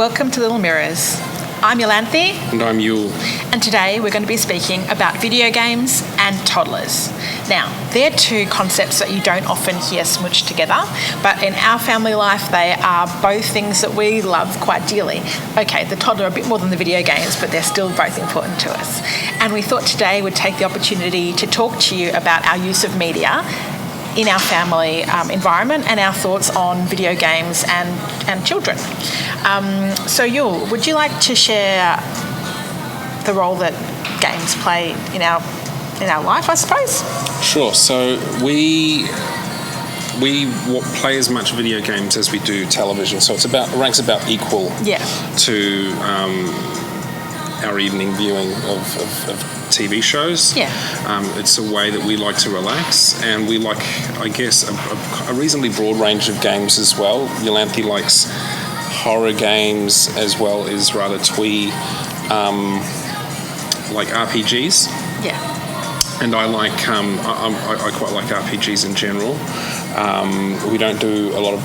Welcome to Little Mirrors. I'm Yolanthe. And I'm Yul. And today we're going to be speaking about video games and toddlers. Now, they're two concepts that you don't often hear smooched together, but in our family life they are both things that we love quite dearly. Okay, the toddler a bit more than the video games, but they're still both important to us. And we thought today we'd take the opportunity to talk to you about our use of media in our family environment and our thoughts on video games and children. So Yul, would you like to share the role that games play in our life, I suppose? Sure. So we play as much video games as we do television. So it ranks about equal to our evening viewing of TV shows. Yeah. It's a way that we like to relax, and we like, I guess, a reasonably broad range of games as well. Yolanthe likes horror games as well as rather twee, like RPGs. Yeah. And I like, I quite like RPGs in general. We don't do a lot of,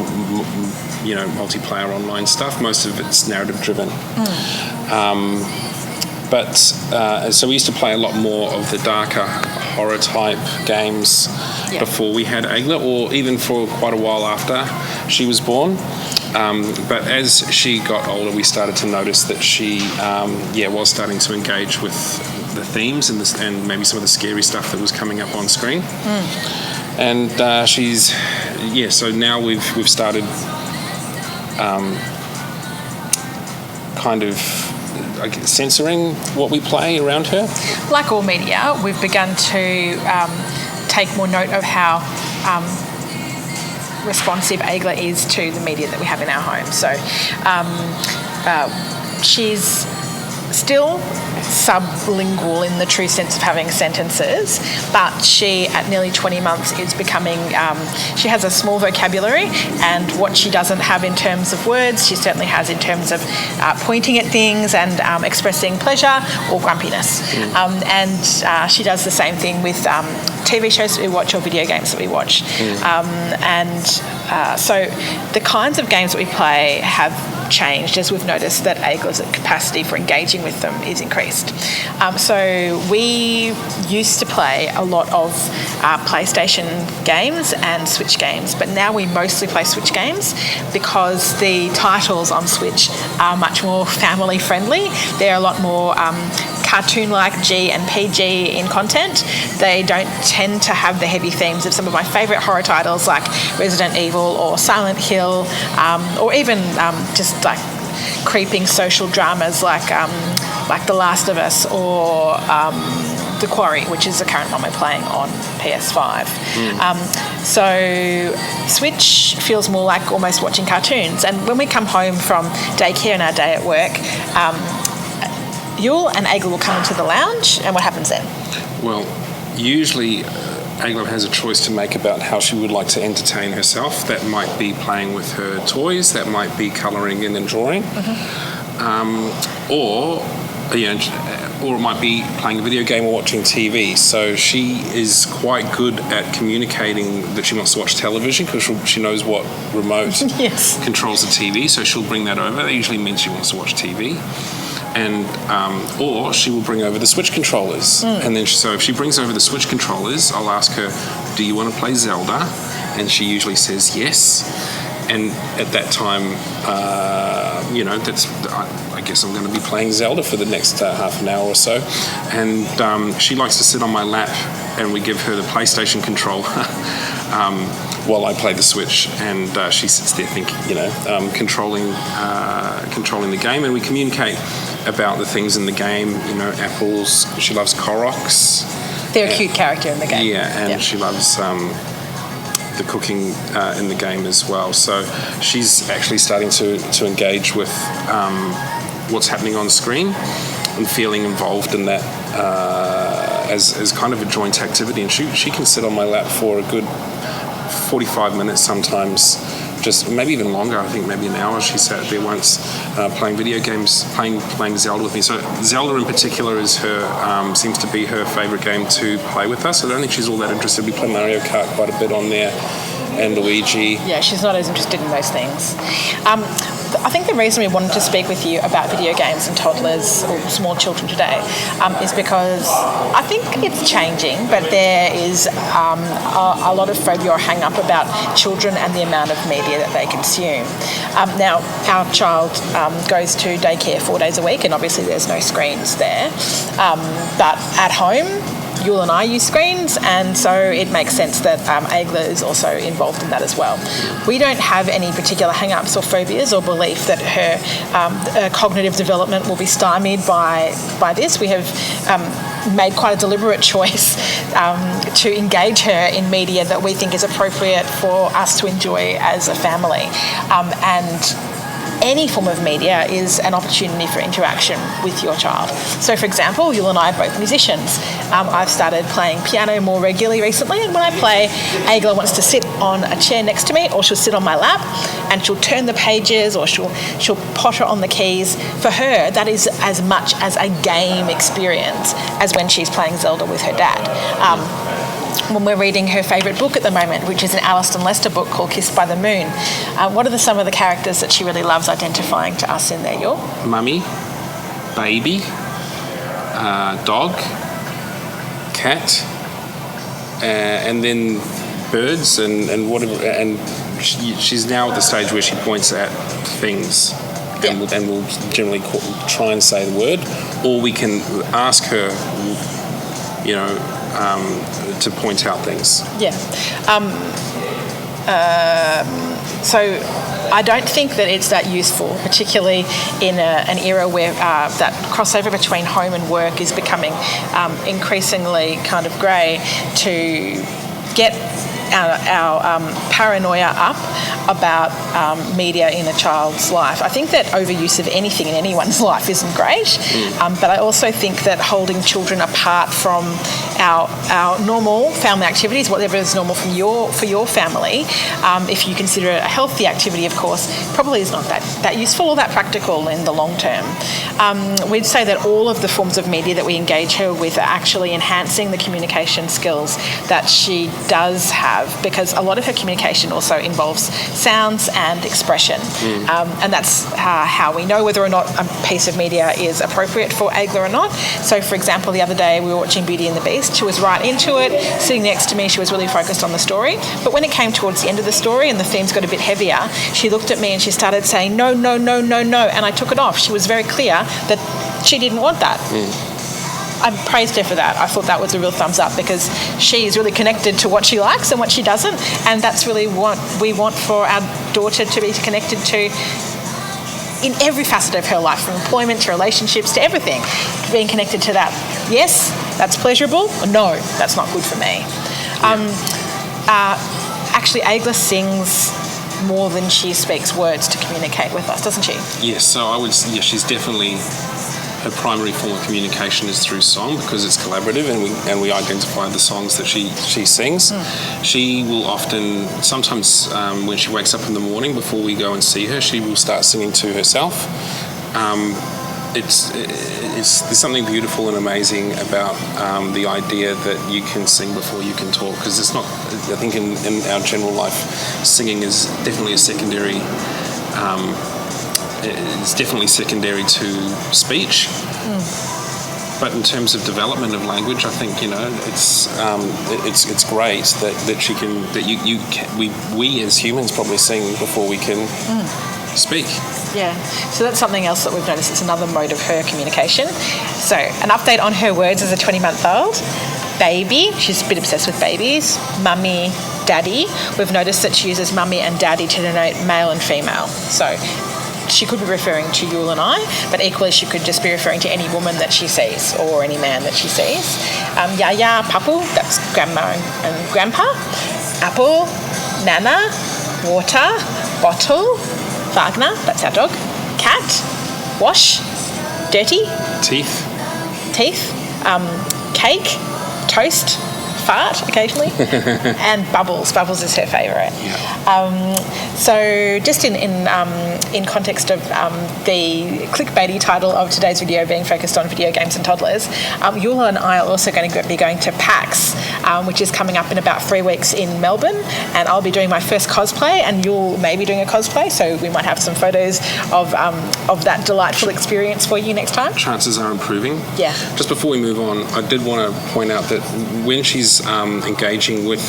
multiplayer online stuff. Most of it's narrative driven. But so we used to play a lot more of the darker horror type games before we had Agla, or even for quite a while after she was born. But as she got older, we started to notice that she was starting to engage with the themes and maybe some of the scary stuff that was coming up on screen. And so now we've started kind of censoring what we play around her. Like all media, we've begun to take more note of how responsive Agla is to the media that we have in our home. So she's still sublingual in the true sense of having sentences, but she, at nearly 20 months, is becoming, she has a small vocabulary, and what she doesn't have in terms of words, she certainly has in terms of pointing at things and expressing pleasure or grumpiness. And she does the same thing with TV shows that we watch or video games that we watch. So the kinds of games that we play have changed as we've noticed that Agla's capacity for engaging with them is increased. So we used to play a lot of PlayStation games and Switch games, but now we mostly play Switch games because the titles on Switch are much more family friendly. They're a lot more cartoon-like G and PG in content. They don't tend to have the heavy themes of some of my favourite horror titles like Resident Evil or Silent Hill, or even just like creeping social dramas like The Last of Us or The Quarry, which is the current one we're playing on PS5. So Switch feels more like almost watching cartoons. And when we come home from daycare and our day at work, Yul and Agla will come into the lounge, and what happens then? Well, usually Agla has a choice to make about how she would like to entertain herself. That might be playing with her toys, that might be colouring in and drawing, or it might be playing a video game or watching TV. So she is quite good at communicating that she wants to watch television because she knows what remote controls the TV, so she'll bring that over. That usually means she wants to watch TV. And or she will bring over the Switch controllers, and then so if she brings over the Switch controllers, I'll ask her, "Do you want to play Zelda?" And she usually says yes. And at that time, I guess I'm going to be playing Zelda for the next half an hour or so. And she likes to sit on my lap, and we give her the PlayStation controller while I play the Switch, and she sits there thinking, controlling the game, and we communicate about the things in the game. Apples. She loves Koroks. They're a cute character in the game. Yeah, and she loves the cooking in the game as well. So she's actually starting to engage with what's happening on screen and feeling involved in that as kind of a joint activity. And she can sit on my lap for a good 45 minutes sometimes, just maybe even longer. I think maybe an hour. She sat there once playing video games, playing Zelda with me. So Zelda in particular is her seems to be her favourite game to play with us. I don't think she's all that interested. We play Mario Kart quite a bit on there, and Luigi. Yeah, she's not as interested in those things. I think the reason we wanted to speak with you about video games and toddlers or small children today is because I think it's changing, but there is a lot of phobia or hang up about children and the amount of media that they consume. Now, our child goes to daycare 4 days a week, and obviously there's no screens there. But at home, Yule and I use screens, and so it makes sense that Aigla is also involved in that as well. We don't have any particular hang-ups or phobias or belief that her cognitive development will be stymied by this. We have made quite a deliberate choice to engage her in media that we think is appropriate for us to enjoy as a family. And any form of media is an opportunity for interaction with your child. So, for example, Yule and I are both musicians. I've started playing piano more regularly recently, and when I play, Aigla wants to sit on a chair next to me, or she'll sit on my lap, and she'll turn the pages, or she'll potter on the keys. For her, that is as much as a game experience as when she's playing Zelda with her dad. When we're reading her favourite book at the moment, which is an Alliston Lester book called Kissed by the Moon. What are some of the characters that she really loves identifying to us in there, Yule? Mummy, baby, dog, cat, and then birds and whatever. And she's now at the stage where she points at things. Yeah. And we'll generally try and say the word, or we can ask her, to point out things. Yeah. So I don't think that it's that useful, particularly in an era where that crossover between home and work is becoming increasingly kind of grey, to get our paranoia up about media in a child's life. I think that overuse of anything in anyone's life isn't great, but I also think that holding children apart from our normal family activities, whatever is normal for your family, if you consider it a healthy activity, of course, probably is not that useful or that practical in the long term. We'd say that all of the forms of media that we engage her with are actually enhancing the communication skills that she does have, because a lot of her communication also involves sounds and expression. And that's how we know whether or not a piece of media is appropriate for Aigla or not. So, for example, the other day we were watching Beauty and the Beast. She was right into it, sitting next to me. She was really focused on the story. But when it came towards the end of the story and the themes got a bit heavier, she looked at me and she started saying, no, no, no, no, no. And I took it off. She was very clear that she didn't want that. I praised her for that. I thought that was a real thumbs up, because she is really connected to what she likes and what she doesn't, and that's really what we want for our daughter to be connected to in every facet of her life, from employment to relationships to everything, being connected to that. Yes, that's pleasurable. No, that's not good for me. Actually, Aigla sings more than she speaks words to communicate with us, doesn't she? Yes, so I would. Yeah, she's definitely. Her primary form of communication is through song, because it's collaborative, and we identify the songs that she sings. She will often, sometimes when she wakes up in the morning before we go and see her, she will start singing to herself. There's something beautiful and amazing about the idea that you can sing before you can talk, because it's not. I think in our general life, singing is definitely a secondary. It's definitely secondary to speech, but in terms of development of language, I think it's great that she can, that we as humans probably sing before we can speak. Yeah, so that's something else that we've noticed. It's another mode of her communication. So an update on her words as a 20-month-old. Baby, she's a bit obsessed with babies. Mummy, daddy. We've noticed that she uses mummy and daddy to denote male and female. So she could be referring to Yule and I, but equally she could just be referring to any woman that she sees or any man that she sees. Yaya, papu, that's grandma and grandpa. Apple, nana, water, bottle, Wagner, that's our dog. Cat, wash, dirty. Teeth. Cake, toast, fart occasionally, and Bubbles. Bubbles is her favourite. Yeah. So just in context of the clickbaity title of today's video being focused on video games and toddlers, Eula and I are also going to be going to PAX, which is coming up in about 3 weeks in Melbourne, and I'll be doing my first cosplay, and you'll maybe doing a cosplay, so we might have some photos of that delightful experience for you next time. Chances are improving. Yeah. Just before we move on, I did want to point out that when she's engaging with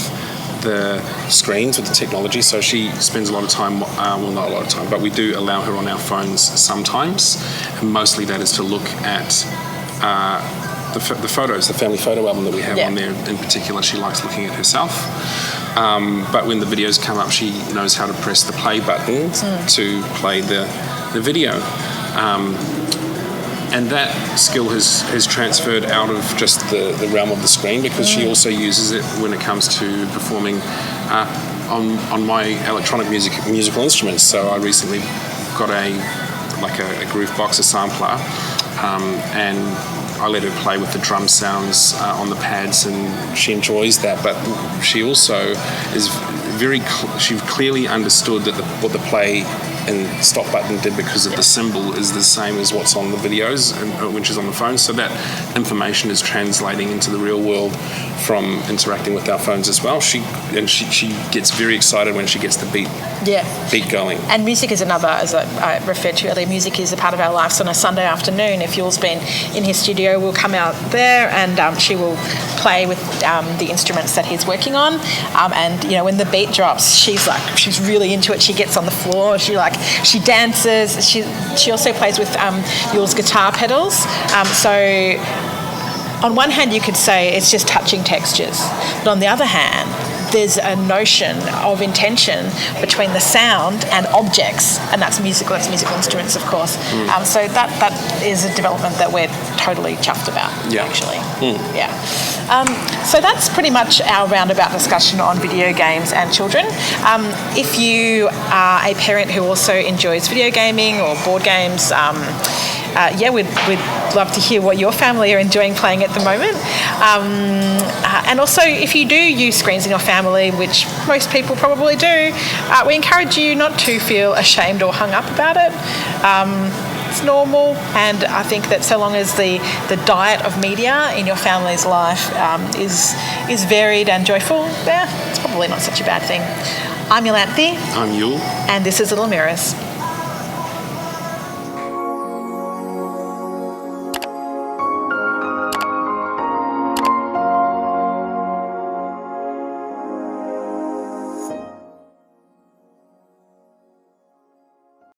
the screens, with the technology, so she spends a lot of time, well, not a lot of time, but we do allow her on our phones sometimes, and mostly that is to look at the photos, the family photo album that we have on there. In particular, she likes looking at herself. But when the videos come up, she knows how to press the play button to play the video. And that skill has transferred out of just the realm of the screen, because she also uses it when it comes to performing on my electronic musical instruments. So I recently got a Groove Box, a sampler, and I let her play with the drum sounds on the pads, and she enjoys that. But she also is she clearly understood that what the play and stop button did, because of the symbol, is the same as what's on the videos and which is on the phone. So that information is translating into the real world from interacting with our phones as well. She gets very excited when she gets the beat going. And music is another, as I referred to earlier, music is a part of our lives. On a Sunday afternoon, if Yule's been in his studio, we'll come out there and she will play with the instruments that he's working on. And when the beat drops, she's really into it. She gets on the floor. She dances. She also plays with Yule's guitar pedals. So on one hand, you could say it's just touching textures, but on the other hand, there's a notion of intention between the sound and objects, and that's musical instruments, of course. So that is a development that we're totally chuffed about, actually. Yeah. So that's pretty much our roundabout discussion on video games and children. If you are a parent who also enjoys video gaming or board games, we'd love to hear what your family are enjoying playing at the moment. And also, if you do use screens in your family, which most people probably do, we encourage you not to feel ashamed or hung up about it. It's normal, and I think that so long as the diet of media in your family's life is varied and joyful, it's probably not such a bad thing. I'm Yolanthe. I'm Yule. And this is Little Mirrors.